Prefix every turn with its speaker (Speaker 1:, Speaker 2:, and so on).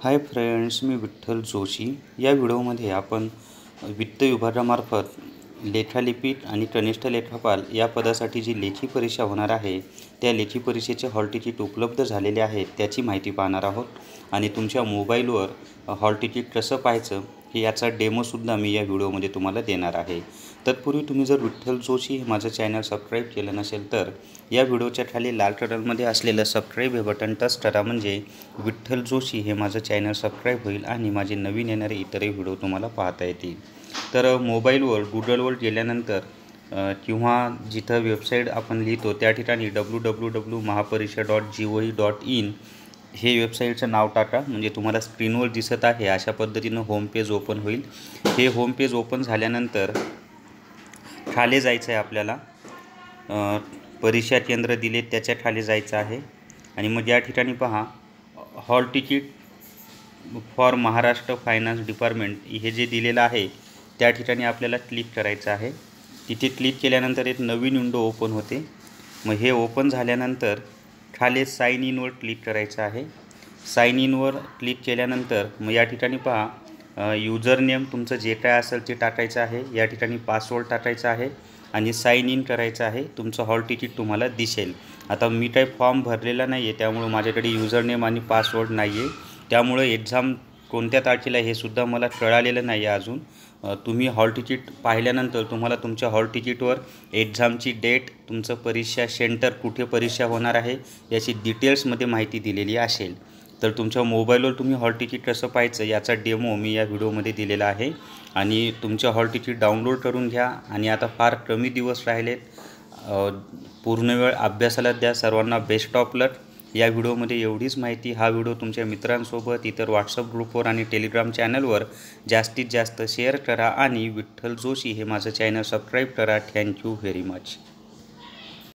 Speaker 1: Hi friends, मी विठ्ठल जोशी। या व्हिडिओमध्ये आपण वित्त विभागामार्फत लेखालिपिक आणि कनिष्ठ लेखापाल या पदासाठी जी लेखी परीक्षा होणार आहे, त्या लेखी परीक्षेचे हॉल तिकीट उपलब्ध झालेले आहेत त्याची माहिती पाहणार आहोत। आणि तुमच्या मोबाईलवर हॉल तिकीट कसं पाहायचं हे याचा डेमोसुद्धा मी या व्हिडिओमध्ये तुम्हाला देणार आहे। तत्पूर्वी तुम्ही जर विठ्ठल जोशी हे माझं चॅनल सबस्क्राईब केलं नसेल तर या व्हिडिओच्या खाली लाल कलरमध्ये असलेलं सबस्क्राईब हे बटन टच करा, म्हणजे विठ्ठल जोशी हे माझं चॅनल सबस्क्राईब होईल आणि माझे नवीन येणारे इतरही व्हिडिओ तुम्हाला पाहता येतील। तर मोबाईलवर गुगलवर गेल्यानंतर किंवा जिथं वेबसाईट आपण लिहितो त्या ठिकाणी www.mahapariksha.gov.in हे वेबसाईटचं नाव टाका, म्हणजे तुम्हाला स्क्रीनवर दिसत आहे अशा पद्धतीनं होम पेज ओपन होईल। हे होम पेज ओपन झाल्यानंतर खाली जायचं आहे आपल्याला, परीक्षा केंद्र दिले त्याच्या खाली जायचं आहे आणि मग या ठिकाणी पहा hall ticket for Maharashtra finance department हे जे दिलेलं आहे त्या ठिकाणी आपल्याला क्लिक करायचं आहे। तिथे क्लिक केल्यानंतर एक नवीन विंडो ओपन होते। मग हे ओपन झाल्यानंतर खाली साइन इनवर क्लिक करायचं आहे। साइन इनवर क्लिक केल्यानंतर मग या ठिकाणी पहा यूजर नेम तुमचं जे काय असेल ते टाकायचं आहे, या ठिकाणी पासवर्ड टाकायचा आहे आणि साइन इन करायचं आहे। तुमचं हॉल तिकीट तुम्हाला दिसेल। आता मी काही फॉर्म भरलेला नाही आहे त्यामुळे माझ्याकडे यूजर नेम आणि पासवर्ड नाही आहे, त्यामुळे एक्झाम कोणत्या तारखेला हे सुद्धा मला कळालेलं नाही आहे अजून। तुम्ही हॉल तिकीट पाहिल्यानंतर तुम्हाला तुमच्या हॉल तिकीटवर एक्झामची डेट, तुमचं परीक्षा सेंटर कुठे परीक्षा होणार आहे याची डिटेल्समध्ये माहिती दिलेली असेल। तर तुमच्या मोबाईलवर तुम्ही हॉल तिकीट कसं पाहायचं याचा डेमो मी या व्हिडिओमध्ये दिलेला आहे आणि तुमचं हॉल तिकीट डाउनलोड करून घ्या। आणि आता फार कमी दिवस राहिलेत, पूर्ण वेळ अभ्यासाला द्या। सर्वांना बेस्ट ऑफ लक। या व्हिडिओमध्ये एवढीच माहिती। हा व्हिडिओ तुमच्या मित्रांसोबत, इतर व्हॉट्सअप ग्रुपवर आणि टेलिग्राम चॅनलवर जास्तीत जास्त शेअर करा आणि विठ्ठल जोशी हे माझं चॅनल सबस्क्राईब करा। Thank you very much.